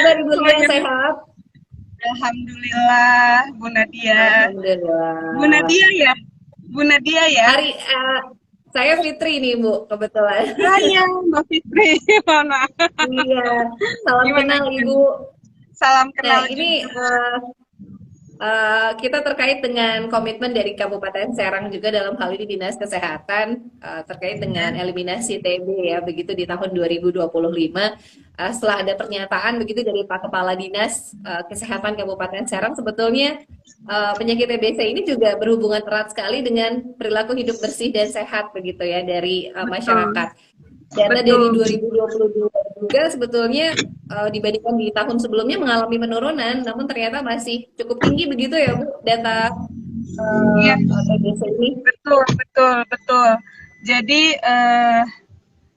kabar Ibu Lia, Semuanya sehat? alhamdulillah, Bu Nadia. Bu Alhamdulillah. Nadia ya? Bu Nadia ya? Hari saya Fitri nih Bu, kebetulan. Ah iya, Mbak Fitri. Mohon maaf. Iya, salam Gimana kenal gimana? Ibu. Salam Nah, kenal ini juga. kita terkait dengan komitmen dari Kabupaten Serang juga dalam hal ini Dinas Kesehatan terkait dengan eliminasi TB ya, begitu di tahun 2025. Setelah ada pernyataan begitu dari Pak Kepala Dinas Kesehatan Kabupaten Serang, sebetulnya penyakit TBC ini juga berhubungan erat sekali dengan perilaku hidup bersih dan sehat begitu ya dari Betul, masyarakat. Data dari betul. 2022 juga sebetulnya dibandingkan di tahun sebelumnya mengalami penurunan, namun ternyata masih cukup tinggi begitu ya Bu, data Iya, TBC ini. betul, betul, betul. Jadi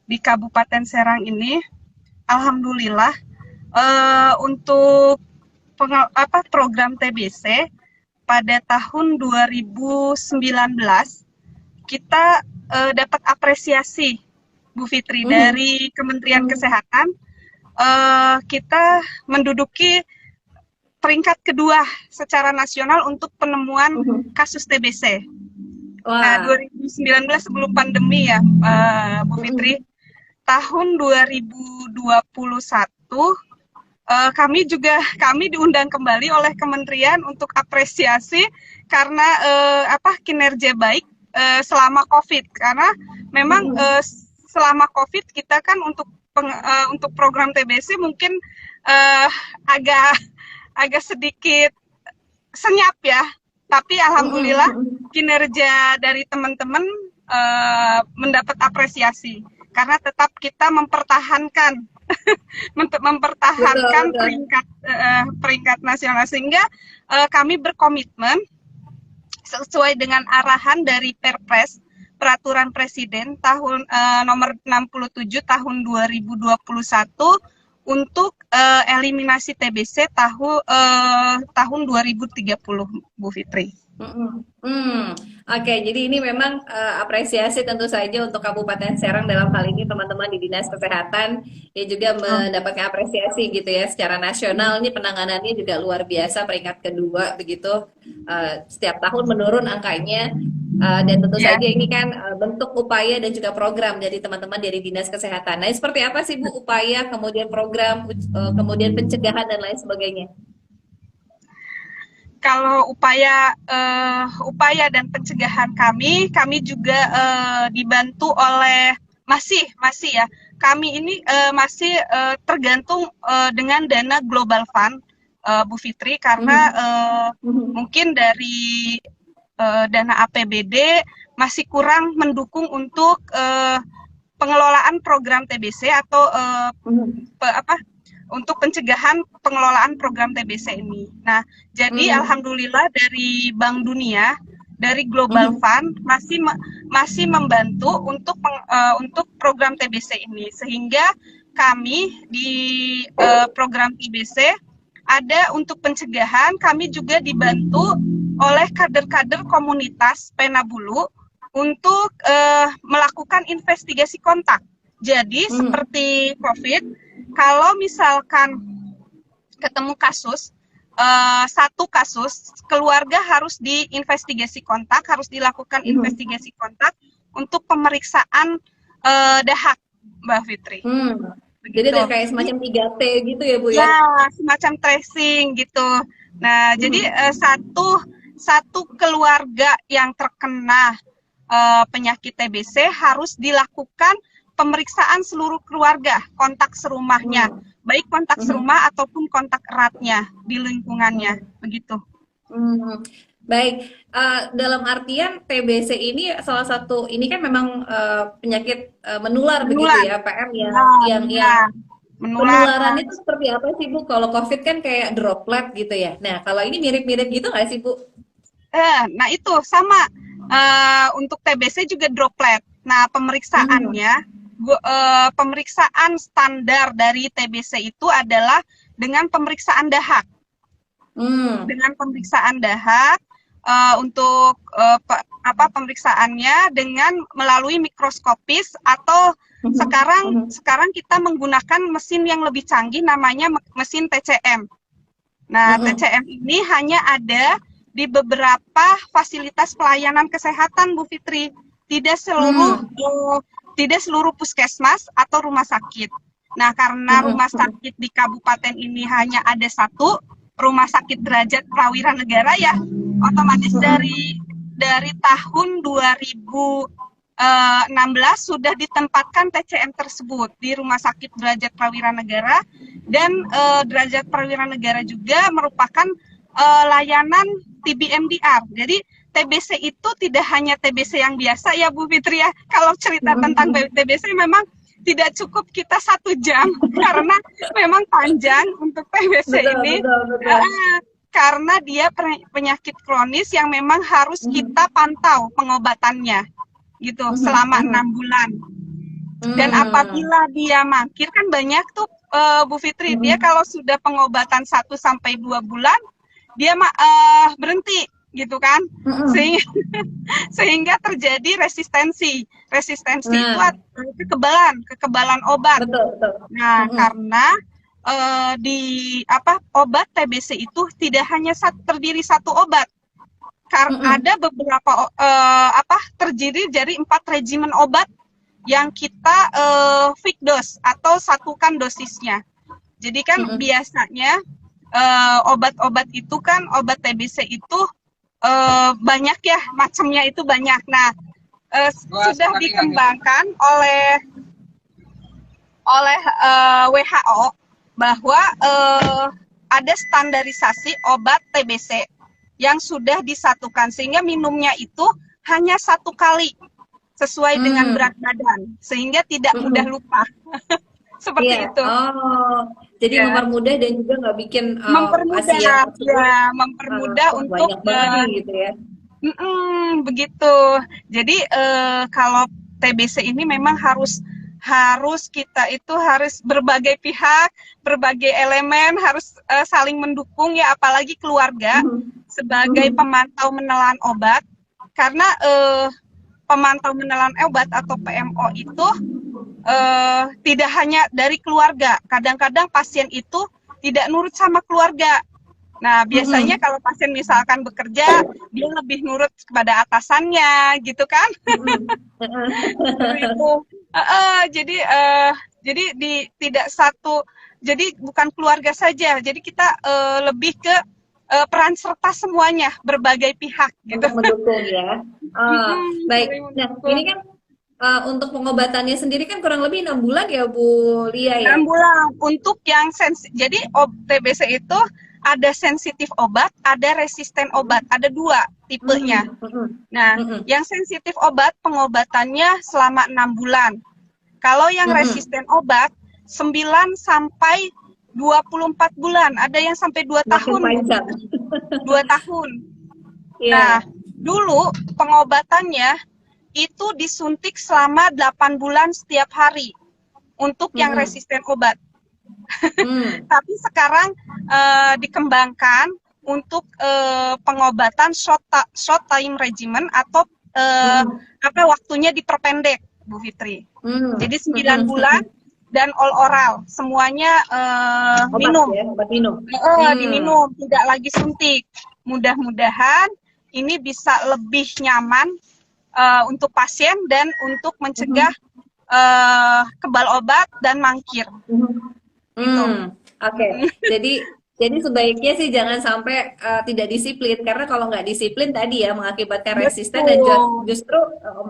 di Kabupaten Serang ini, alhamdulillah untuk program TBC pada tahun 2019 kita dapat apresiasi Bu Fitri Mhm. dari Kementerian Kesehatan. Kita menduduki peringkat kedua secara nasional untuk penemuan Mhm. kasus TBC. Nah, Wah. 2019 sebelum pandemi ya, Bu Fitri. Mhm. Tahun 2021 kami diundang kembali oleh kementerian untuk apresiasi karena kinerja baik selama COVID, karena memang Mhm. selama COVID kita kan untuk program TBC mungkin uh, agak agak sedikit senyap ya, tapi Mhm. alhamdulillah Mhm. kinerja dari teman-teman mendapat apresiasi karena tetap kita mempertahankan Betul, mempertahankan betul. peringkat nasional, sehingga kami berkomitmen sesuai dengan arahan dari Perpres Peraturan Presiden nomor 67 tahun 2021 untuk eliminasi TBC tahun 2030, Bu Fitri. Mhm, oke, jadi ini memang apresiasi tentu saja untuk Kabupaten Serang dalam hal ini teman-teman di Dinas Kesehatan ya juga mendapatkan apresiasi gitu ya secara nasional ini penanganannya juga luar biasa peringkat kedua begitu. Setiap tahun menurun angkanya dan tentu Ya, saja ini kan bentuk upaya dan juga program dari teman-teman dari Dinas Kesehatan. Nah, seperti apa sih Bu upaya kemudian program kemudian pencegahan dan lain sebagainya? kalau upaya dan pencegahan kami juga dibantu oleh masih ya. Kami ini masih tergantung dengan dana Global Fund, Bu Fitri, karena Mhm, mhm, mungkin dari dana APBD masih kurang mendukung untuk pengelolaan program TBC atau mhm, untuk pencegahan pengelolaan program TBC ini. Nah, jadi mhm, alhamdulillah dari Bank Dunia, dari Global mhm, Fund masih membantu untuk program TBC ini, sehingga kami di program TBC ada untuk pencegahan, kami juga dibantu oleh kader-kader komunitas Penabulu untuk melakukan investigasi kontak. Jadi mhm. seperti COVID, kalau misalkan ketemu kasus, satu kasus, keluarga harus diinvestigasi kontak, harus dilakukan Mhm. investigasi kontak untuk pemeriksaan dahak, Mbak Fitri. Hmm. Jadi Begitu. ada kayak semacam 3T gitu ya, Bu ya? Ya, semacam tracing gitu. Nah, jadi Mhm. satu satu keluarga yang terkena penyakit TBC harus dilakukan pemeriksaan seluruh keluarga, kontak serumahnya, Hmm. baik kontak Mhm. serumah ataupun kontak eratnya di lingkungannya, Hmm. begitu. Hmm. Baik, dalam artian TBC ini salah satu ini kan memang penyakit menular begitu Menular, ya, PM yang ya, yang benar, menular. penularannya itu seperti apa sih Bu? Kalau COVID kan kayak droplet gitu ya. Nah, kalau ini mirip-mirip gitu nggak sih Bu? Nah itu sama untuk TBC juga droplet. Nah Hmm. pemeriksaan standar dari TBC itu adalah dengan pemeriksaan dahak. Hmm. Dengan pemeriksaan dahak untuk pemeriksaannya dengan melalui mikroskopis atau Sekarang kita menggunakan mesin yang lebih canggih, namanya mesin TCM. Nah, TCM ini hanya ada di beberapa fasilitas pelayanan kesehatan, Bu Fitri. Tidak seluruh puskesmas atau rumah sakit. Nah, karena rumah sakit di kabupaten ini hanya ada satu, Rumah Sakit Derajat Prawira Negara, ya, otomatis dari tahun 2016 sudah ditempatkan TCM tersebut di Rumah Sakit Derajat Prawira Negara, dan Derajat Prawira Negara juga merupakan layanan TBMDR. Jadi TBC itu tidak hanya TBC yang biasa, ya Bu Fitri, ya. Kalau cerita tentang TBC memang tidak cukup kita 1 jam karena memang panjang untuk TBC ini. Karena dia penyakit kronis yang memang harus kita pantau pengobatannya gitu selama 6 bulan. Dan apabila dia mangkir, kan banyak tuh Bu Fitri, dia kalau sudah pengobatan 1-2 bulan dia berhenti gitu kan, sehingga terjadi resistensi itu kekebalan obat. Nah, karena obat TBC itu tidak hanya terdiri satu obat, karena ada beberapa terdiri dari 4 regimen obat yang kita fixed dose atau satukan dosisnya. Jadi kan biasanya obat-obat itu kan, obat TBC itu banyak ya, macamnya itu banyak. Nah, sudah dikembangkan oleh WHO bahwa ada standarisasi obat TBC yang sudah disatukan, sehingga minumnya itu hanya 1 kali sesuai dengan berat badan, sehingga tidak mudah lupa. Seperti itu. Jadi mempermudah dan juga nggak bikin mempermudah untuk gitu ya. Begitu. Jadi kalau TBC ini memang harus kita itu harus berbagai pihak, berbagai elemen harus saling mendukung, ya, apalagi keluarga sebagai pemantau menelan obat, karena pemantau menelan obat atau PMO itu tidak hanya dari keluarga. Kadang-kadang pasien itu tidak nurut sama keluarga. Nah, biasanya kalau pasien misalkan bekerja, dia lebih nurut kepada atasannya, gitu kan? Jadi tidak satu. Jadi bukan keluarga saja. Jadi kita lebih ke peran serta semuanya, berbagai pihak, gitu. Mendukung, ya. Baik. Nah, ini kan untuk pengobatannya sendiri kan kurang lebih 6 bulan ya, Bu Lia, ya? 6 bulan. Untuk yang jadi TBC itu ada sensitif obat, ada resisten obat. Ada 2 tipenya. Nah, yang sensitif obat pengobatannya selama 6 bulan. Kalau yang resisten obat 9 sampai 24 bulan. Ada yang sampai 2 tahun. 2 tahun. Nah, dulu pengobatannya itu disuntik selama 8 bulan setiap hari untuk yang resisten obat. Tapi sekarang dikembangkan untuk pengobatan short time regimen atau waktunya diperpendek, Bu Fitri. Jadi 9 bulan dan all oral, semuanya minum. Ya, obat minum. Diminum, tidak lagi suntik. Mudah-mudahan ini bisa lebih nyaman untuk pasien dan untuk mencegah kebal obat dan mangkir. Oke. Jadi sebaiknya sih jangan sampai tidak disiplin, karena kalau nggak disiplin tadi ya mengakibatkan resisten dan justru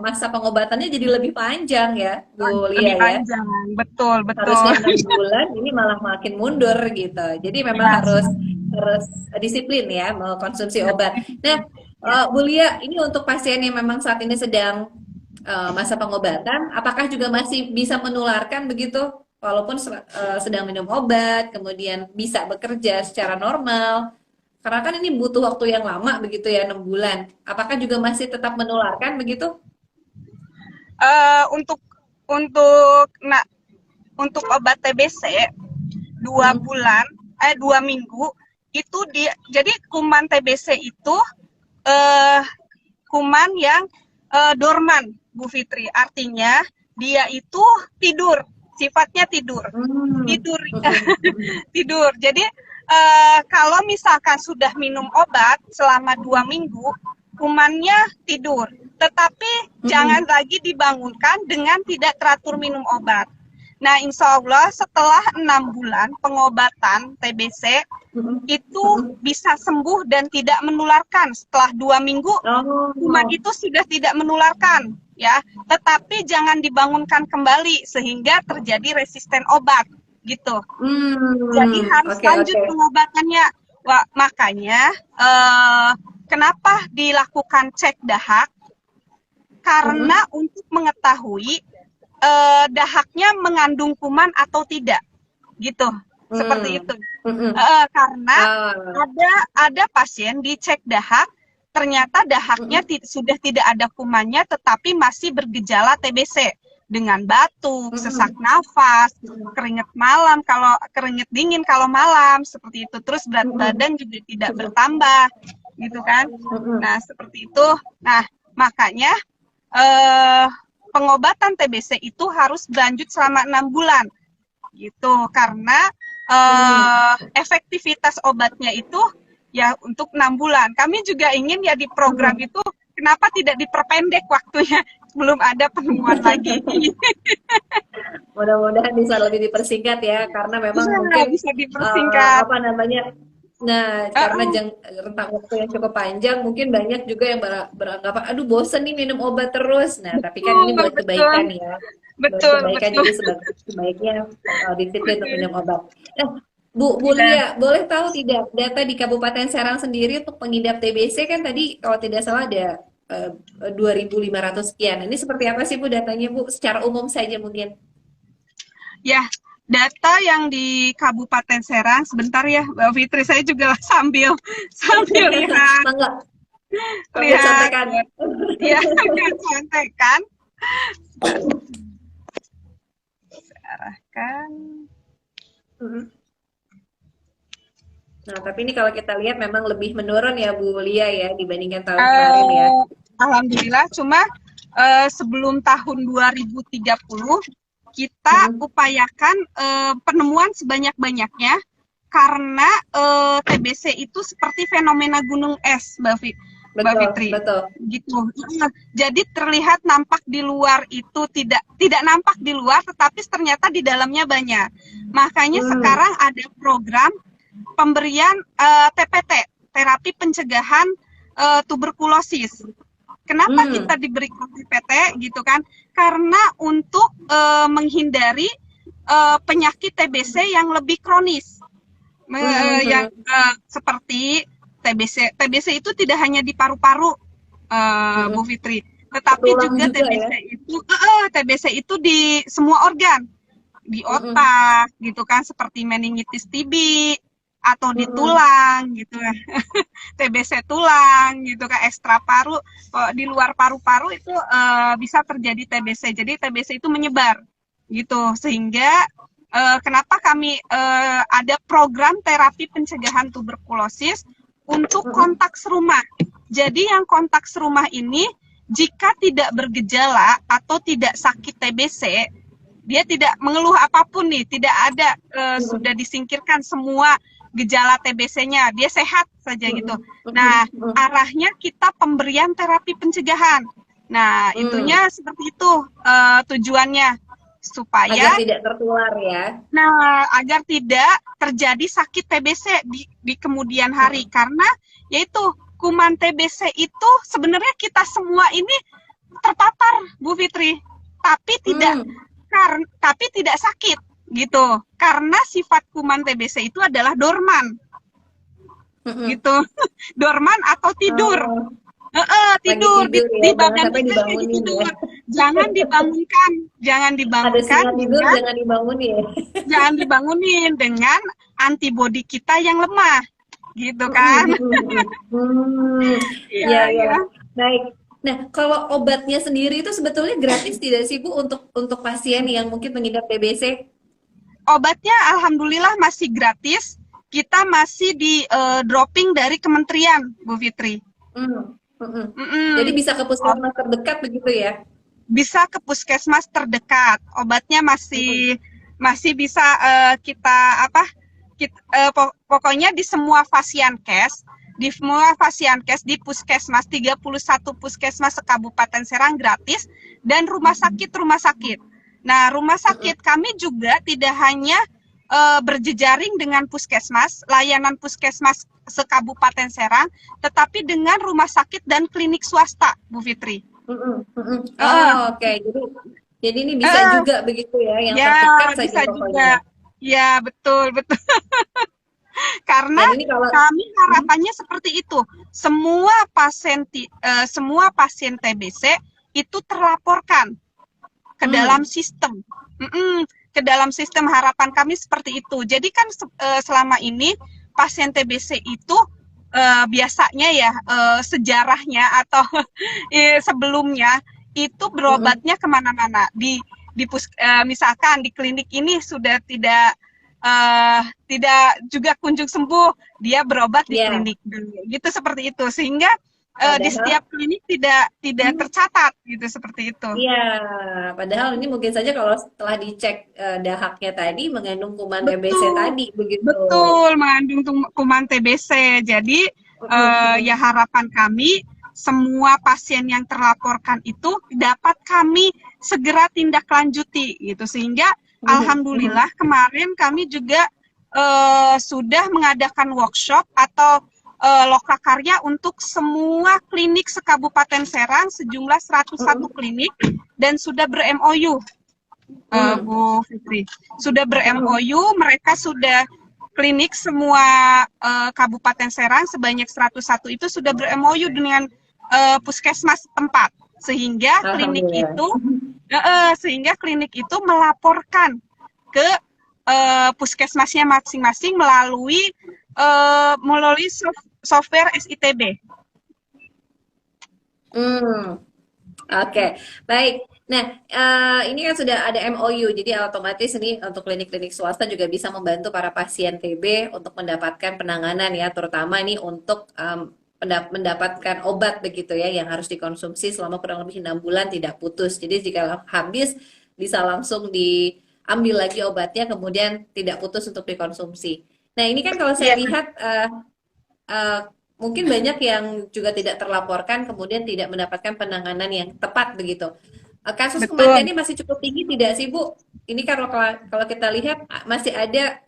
masa pengobatannya jadi lebih panjang ya, Bu Lia, ya. Betul. Harusnya 6 bulan, ini malah makin mundur gitu. Jadi memang harus disiplin ya mengkonsumsi obat. Nah, Bu Lia, ini untuk pasien yang memang saat ini sedang masa pengobatan, apakah juga masih bisa menularkan begitu? Walaupun sedang minum obat, kemudian bisa bekerja secara normal, karena kan ini butuh waktu yang lama begitu ya, 6 bulan. Apakah juga masih tetap menularkan begitu? Untuk obat TBC 2 minggu itu jadi kuman TBC itu kuman yang dorman, Bu Fitri. Artinya dia itu tidur, sifatnya tidur. Tidur tidur. Jadi kalau misalkan sudah minum obat selama 2 minggu, kumannya tidur. Tetapi jangan lagi dibangunkan dengan tidak teratur minum obat. Nah, insya Allah setelah 6 bulan pengobatan TBC itu bisa sembuh dan tidak menularkan. Setelah 2 minggu, kuman itu sudah tidak menularkan, ya. Tetapi jangan dibangunkan kembali sehingga terjadi resisten obat, gitu. Jadi harus lanjut pengobatannya. Wah, makanya kenapa dilakukan cek dahak? Karena untuk mengetahui dahaknya mengandung kuman atau tidak, gitu. Seperti itu. Karena ada pasien dicek dahak, ternyata dahaknya sudah tidak ada kumannya, tetapi masih bergejala TBC dengan batuk, sesak nafas, keringat malam kalau keringat dingin kalau malam, seperti itu. Terus berat badan juga tidak bertambah, gitu kan? Nah, seperti itu. Nah, makanya pengobatan TBC itu harus berlanjut selama 6 bulan, gitu. Karena efektivitas obatnya itu ya untuk 6 bulan. Kami juga ingin ya di program itu kenapa tidak diperpendek waktunya, belum ada penemuan lagi. Mudah-mudahan bisa lebih dipersingkat ya, karena memang mungkin bisa dipersingkat. Karena rentang waktu yang cukup panjang, mungkin banyak juga yang beranggapan, aduh bosen nih minum obat terus. Nah, tapi kan ini buat kebaikan ya. Betul. Jadi sebaiknya disiplin untuk minum obat. Bu Lia, boleh tahu tidak data di Kabupaten Serang sendiri untuk pengidap TBC kan tadi kalau tidak salah ada 2.500 sekian. Ini seperti apa sih Bu datanya Bu? Secara umum saja mungkin. Ya, data yang di Kabupaten Serang, sebentar ya Mbak Fitri, saya juga sambil lihat. Lihat. Ya, contekan. Saya arahkan. Nah, tapi ini kalau kita lihat memang lebih menurun ya Bu Lia ya dibandingkan tahun kemarin ya. Alhamdulillah, cuma sebelum tahun 2030 kita upayakan penemuan sebanyak-banyaknya karena TBC itu seperti fenomena gunung es, Mbak Fitri. Betul. Gitu. Jadi terlihat nampak di luar itu tidak nampak di luar, tetapi ternyata di dalamnya banyak. Makanya sekarang ada program pemberian TPT, terapi pencegahan tuberkulosis. Kenapa kita diberikan TPT gitu kan? Karena untuk menghindari penyakit TBC yang lebih kronis, yang seperti TBC itu tidak hanya di paru-paru, Bu Fitri, tetapi juga TBC itu di semua organ, di otak, gitu kan, seperti meningitis TB atau di tulang gitu ya. TBC tulang gitu kan, ekstra paru, di luar paru-paru itu bisa terjadi TBC. Jadi TBC itu menyebar gitu, sehingga kenapa kami ada program terapi pencegahan tuberkulosis untuk kontak serumah. Jadi yang kontak serumah ini jika tidak bergejala atau tidak sakit TBC, dia tidak mengeluh apapun nih, tidak ada sudah disingkirkan semua gejala TBC-nya, dia sehat saja gitu. Nah, arahnya kita pemberian terapi pencegahan. Nah, itunya seperti itu tujuannya, supaya agar tidak tertular ya. Nah, agar tidak terjadi sakit TBC di kemudian hari, karena yaitu kuman TBC itu sebenarnya kita semua ini terpapar, Bu Fitri, tapi tidak sakit gitu, karena sifat kuman TBC itu adalah dorman, gitu. Dorman atau tidur, tidur di badan kita tidur, jangan dibangunkan, jangan dibangunin dengan antibodi kita yang lemah, gitu kan. Iya. Baik. Nah, kalau obatnya sendiri itu sebetulnya gratis tidak sih Bu untuk pasien yang mungkin mengidap TBC? Obatnya alhamdulillah masih gratis. Kita masih di dropping dari kementerian, Bu Fitri. Jadi bisa ke puskesmas terdekat begitu ya? bisa ke puskesmas terdekat. Obatnya masih bisa kita apa? Pokoknya di semua Fasiankes, di puskesmas 31 puskesmas sekabupaten Serang gratis dan rumah sakit. Nah, rumah sakit kami juga tidak hanya berjejaring dengan puskesmas, layanan puskesmas sekabupaten Serang, tetapi dengan rumah sakit dan klinik swasta, Bu Fitri. Oh, oke. Jadi ini bisa juga begitu ya, yang Ya, terdekat saja bisa pokoknya. juga. Ya, betul, betul. Karena Dan ini kalau kami harapannya seperti itu. Semua pasien TBC itu terlaporkan ke dalam sistem. Ke dalam sistem, harapan kami seperti itu. Jadi kan selama ini pasien TBC itu biasanya ya sejarahnya atau sebelumnya itu berobatnya kemana-mana. Misalkan di klinik ini sudah tidak juga kunjung sembuh, dia berobat di klinik dulu. Gitu, seperti itu. Sehingga di setiap klinik tidak tercatat gitu, seperti itu. Iya, padahal ini mungkin saja kalau setelah dicek dahaknya tadi mengandung kuman TBC tadi begitu. Betul, mengandung kuman TBC. Jadi ya harapan kami semua pasien yang terlaporkan itu dapat kami segera tindak lanjuti gitu, sehingga alhamdulillah kemarin kami juga sudah mengadakan workshop atau lokakarya untuk semua klinik sekabupaten Serang sejumlah 101 klinik dan sudah ber-MOU, Bu Fitri. Sudah ber-MOU, mereka sudah klinik semua Kabupaten Serang sebanyak 101 itu sudah ber-MOU dengan puskesmas tempat, sehingga klinik itu melaporkan ke puskesmasnya masing-masing melalui software SITB. Oke, baik. Nah, ini kan sudah ada MOU, jadi otomatis ini untuk klinik-klinik swasta juga bisa membantu para pasien TB untuk mendapatkan penanganan ya, terutama ini untuk mendapatkan obat begitu ya, yang harus dikonsumsi selama kurang lebih 6 bulan tidak putus. Jadi jika habis bisa langsung diambil lagi obatnya, kemudian tidak putus untuk dikonsumsi. Nah, ini kan kalau saya lihat mungkin banyak yang juga tidak terlaporkan, kemudian tidak mendapatkan penanganan yang tepat begitu. Kasus kematian ini masih cukup tinggi tidak sih, Bu? Ini kalau kita lihat masih ada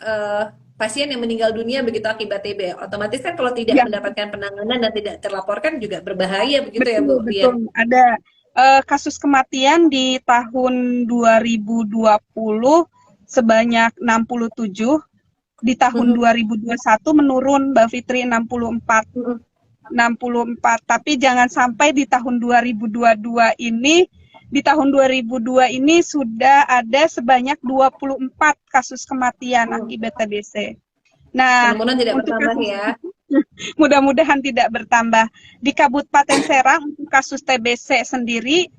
pasien yang meninggal dunia begitu akibat TB. Otomatis kan kalau tidak mendapatkan penanganan dan tidak terlaporkan juga berbahaya begitu ya, Bu? Betul. Ada kasus kematian di tahun 2020 sebanyak 67. Di tahun 2021 menurun, Mbak Fitri, 64. Tapi jangan sampai di tahun 2022 ini, di tahun 2002 ini sudah ada sebanyak 24 kasus kematian akibat TBC. Nah, mudah-mudahan tidak bertambah ya. Mudah-mudahan tidak bertambah. Di Kabupaten Serang untuk kasus TBC sendiri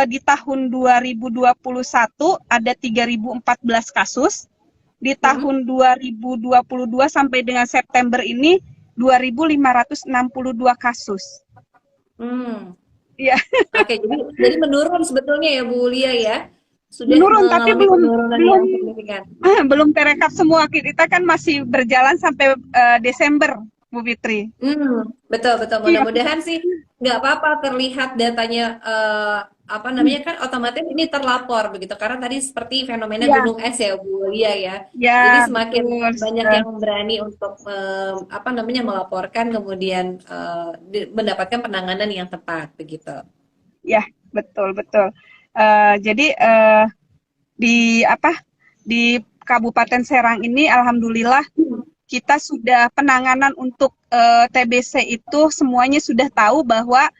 di tahun 2021 ada 3.014 kasus. Di tahun 2022 sampai dengan September ini 2.562 kasus. Ya. Oke, jadi menurun sebetulnya ya Bu Lia ya. Sudah menurun, tapi belum terekap semua. Kita kan masih berjalan sampai Desember, Bu Fitri. Betul. Mudah-mudahan sih nggak apa-apa terlihat datanya kan otomatis ini terlapor begitu, karena tadi seperti fenomena gunung es ya Bu Lia ya. Jadi semakin banyak yang berani untuk melaporkan, kemudian mendapatkan penanganan yang tepat begitu. Ya, betul. Jadi di Kabupaten Serang ini alhamdulillah kita sudah penanganan untuk TBC itu semuanya sudah tahu bahwa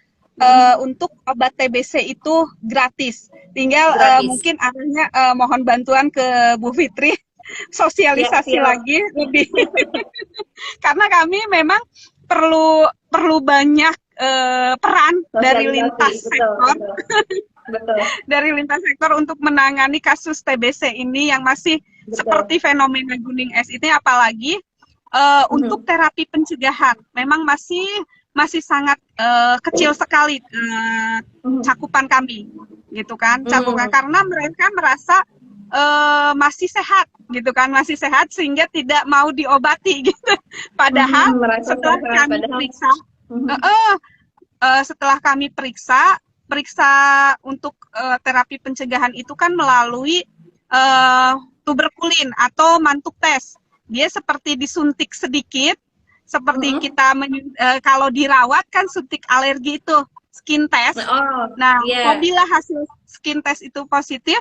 untuk obat TBC itu gratis. Tinggal mungkin arahnya mohon bantuan ke Bu Fitri sosialisasi lagi lebih karena kami memang perlu banyak peran dari lintas sektor. Betul. Dari lintas sektor untuk menangani kasus TBC ini yang masih seperti fenomena gunung es ini, apalagi untuk terapi pencegahan memang masih sangat kecil sekali cakupan kami. gitu kan, campuran karena mereka merasa masih sehat gitu kan, masih sehat sehingga tidak mau diobati gitu. Padahal setelah kami periksa, setelah kami periksa untuk terapi pencegahan itu kan melalui tuberkulin atau mantuk tes. Dia seperti disuntik sedikit, seperti kita kalau dirawat kan suntik alergi itu skin test. Nah, apabila hasil skin test itu positif,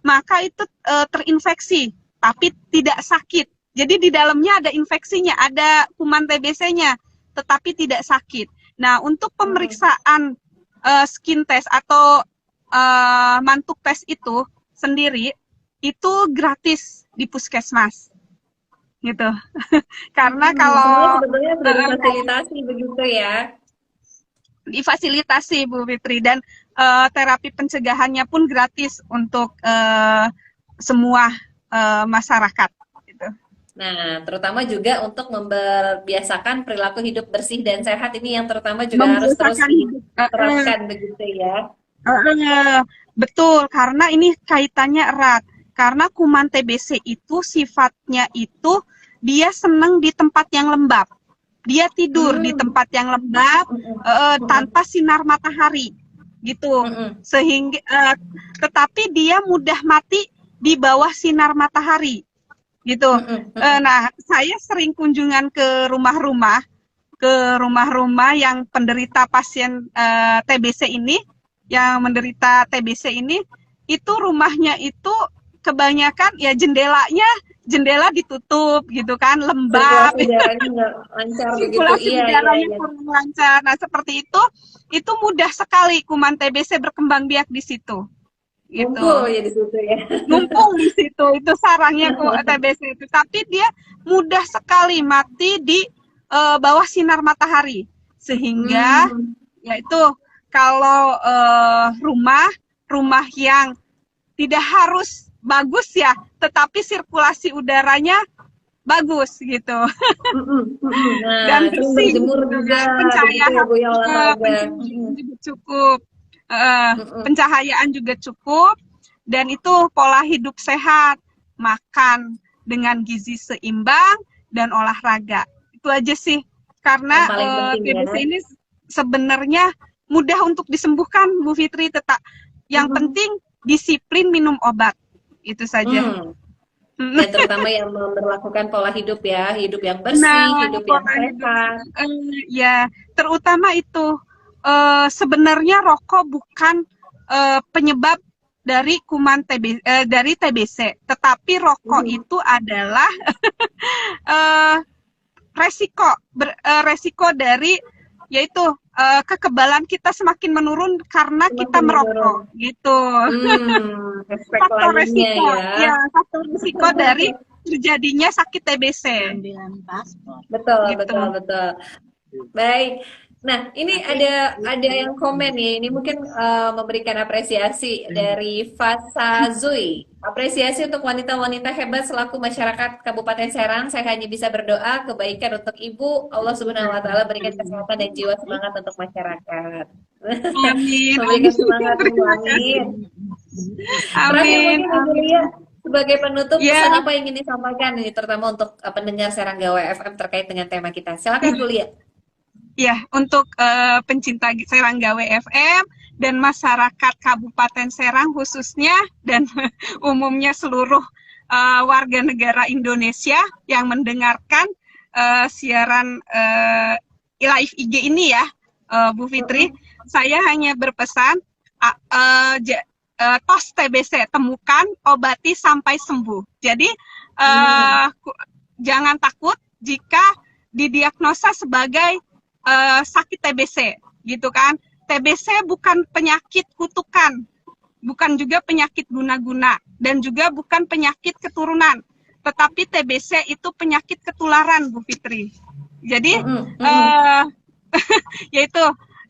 maka itu terinfeksi, tapi tidak sakit. Jadi di dalamnya ada infeksinya, ada kuman TBC-nya, tetapi tidak sakit. Nah, untuk pemeriksaan skin test atau mantuk test itu sendiri, itu gratis di puskesmas. Gitu. Karena kalau sebetulnya sudah difasilitasi begitu ya. Difasilitasi Bu Fitri, dan terapi pencegahannya pun gratis untuk semua masyarakat gitu. Nah, terutama juga untuk membiasakan perilaku hidup bersih dan sehat ini yang terutama juga harus terus diterapkan begitu ya. Betul, karena ini kaitannya erat. Karena kuman TBC itu sifatnya itu dia senang di tempat yang lembab. Dia tidur di tempat yang lembab tanpa sinar matahari gitu. Sehingga tetapi dia mudah mati di bawah sinar matahari gitu. Nah, saya sering kunjungan ke rumah-rumah yang penderita pasien TBC ini, yang menderita TBC ini, itu rumahnya itu kebanyakan ya jendela ditutup gitu kan, lembab, sirkulasi udaranya kurang lancar. Nah, seperti itu mudah sekali kuman TBC berkembang biak di situ. Gitu. Ngumpul ya di situ ya. Ngumpul di situ, itu sarangnya TBC itu. Tapi dia mudah sekali mati di bawah sinar matahari. Sehingga yaitu kalau rumah yang tidak harus bagus ya, tetapi sirkulasi udaranya bagus gitu. Nah, dan bersih, juga, pencahayaan juga cukup, pencahayaan juga cukup, dan itu pola hidup sehat, makan dengan gizi seimbang dan olahraga. Itu aja sih, karena TBC ini sebenarnya mudah untuk disembuhkan Bu Fitri, yang penting disiplin minum obat. Itu saja. Ya, terutama yang memperlakukan pola hidup ya, hidup yang bersih, hidup yang sehat. Ya, terutama itu sebenarnya rokok bukan penyebab dari kuman dari TBC, tetapi rokok itu adalah resiko dari yaitu kekebalan kita semakin menurun karena kita merokok gitu. Faktor resiko faktor resiko dari terjadinya sakit TBC. Betul, gitu. betul. Baik. Nah, ini ada yang komen nih. Ini mungkin memberikan apresiasi dari Fasa Zui. Apresiasi untuk wanita-wanita hebat selaku masyarakat Kabupaten Serang. Saya hanya bisa berdoa kebaikan untuk Ibu. Allah Subhanahu wa taala berikan kesehatan dan jiwa semangat untuk masyarakat. Amin. Memberikan semangat, amin. Terakhir mungkin Ibu Lia, sebagai penutup, pesan apa yang ingin disampaikan ini terutama untuk pendengar Serang Gawe FM terkait dengan tema kita. Silakan Bu Lia. Ya, untuk pencinta Serang Gawe FM dan masyarakat Kabupaten Serang khususnya, dan umumnya seluruh warga negara Indonesia yang mendengarkan siaran live IG ini ya, Bu Fitri, saya hanya berpesan, tos TBC, temukan, obati sampai sembuh. Jadi jangan takut jika didiagnosa sebagai sakit TBC, gitu kan. TBC bukan penyakit kutukan, bukan juga penyakit guna-guna, dan juga bukan penyakit keturunan, tetapi TBC itu penyakit ketularan, Bu Fitri. Jadi, yaitu,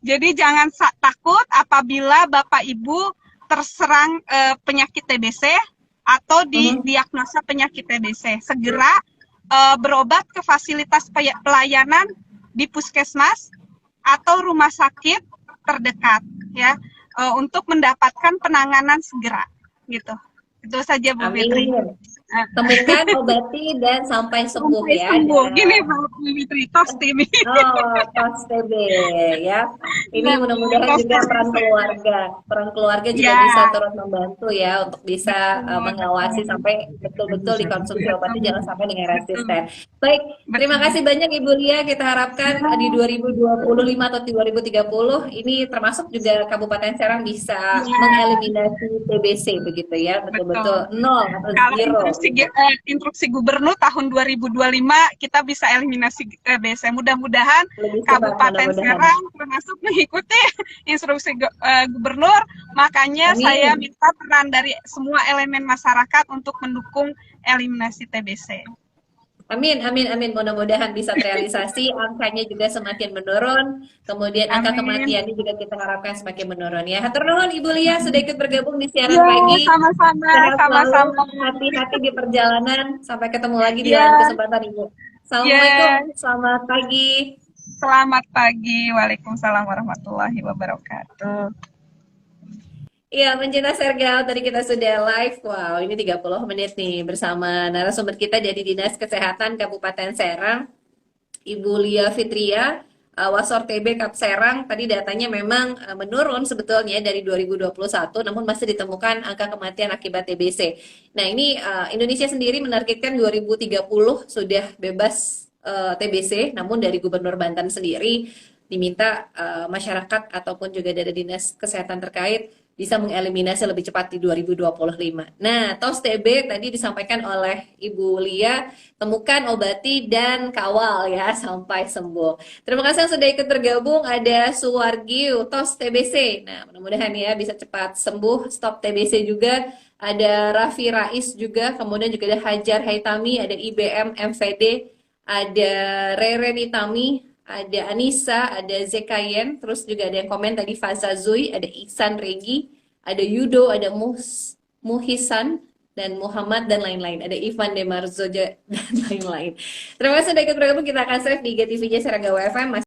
jadi jangan takut apabila Bapak Ibu terserang penyakit TBC atau didiagnosa penyakit TBC. Segera berobat ke fasilitas pelayanan di puskesmas atau rumah sakit terdekat ya. untuk mendapatkan penanganan segera gitu. Itu saja Bu Fitri. Amin. Temukan, obati, dan sampai sembuh Sampai ya. sembuh. Gini Dan Bu Fitri, tos TB. oh, tos TB ya. Ini Nah, mudah-mudahan tos juga TBC. peran keluarga juga Ya, bisa turut membantu ya untuk bisa betul, mengawasi betul. sampai betul-betul dikonsumsi obatnya jangan sampai dengan Betul, resisten. Baik, terima betul. kasih banyak Ibu Lia. Kita harapkan di Ya, 2025 atau 2030 ini termasuk juga Kabupaten Serang bisa ya, mengeliminasi TBC begitu ya, betul. betul-betul nol atau Kalau zero gitu. instruksi gubernur tahun 2025 kita bisa eliminasi TBC. Mudah-mudahan Lebih cepat Kabupaten mudah-mudahan. Serang termasuk mengikuti instruksi gubernur. Makanya saya Amin. minta peran dari semua elemen masyarakat untuk mendukung eliminasi TBC. Amin, amin, amin. Mudah-mudahan bisa terrealisasi. Angkanya juga semakin menurun. Kemudian angka Amin. kematiannya juga kita harapkan semakin menurun ya. Hatur nuhun Ibu Lia sudah ikut bergabung di siaran Ya, pagi. sama-sama, Sehat selalu, sama-sama. hati-hati di perjalanan. Sampai ketemu lagi di lain Ya, kesempatan Ibu. Assalamualaikum, ya. selamat pagi. Selamat pagi. Waalaikumsalam warahmatullahi wabarakatuh. Iya, Mencinta Sergal, tadi kita sudah live. Wow, ini 30 menit nih bersama narasumber kita dari Dinas Kesehatan Kabupaten Serang. Ibu Lia Fitria, Wasor TB Kap Serang, tadi datanya memang menurun sebetulnya dari 2021, namun masih ditemukan angka kematian akibat TBC. Nah, ini Indonesia sendiri menargetkan 2030 sudah bebas TBC, namun dari Gubernur Banten sendiri diminta masyarakat ataupun juga dari dinas kesehatan terkait bisa mengeliminasi lebih cepat di 2025. Nah, TOS TB tadi disampaikan oleh Ibu Lia, temukan, obati, dan kawal ya sampai sembuh. Terima kasih yang sudah ikut bergabung. Ada Suwargi, TOS TBC. Nah, mudah-mudahan ya bisa cepat sembuh, stop TBC juga. Ada Raffi Rais juga, kemudian juga ada Hajar Haitami, ada IBM MVD, ada Rere Nitami, ada Anissa, ada Zekayen, terus juga ada yang komen tadi Faza Zui, ada Iksan Regi, ada Yudo, ada Muhisan, dan Muhammad, dan lain-lain. Ada Ivan Demarzoja, dan lain-lain. Terima kasih sudah ikut bergabung. Kita akan save di IGTV-nya Seragawa FM.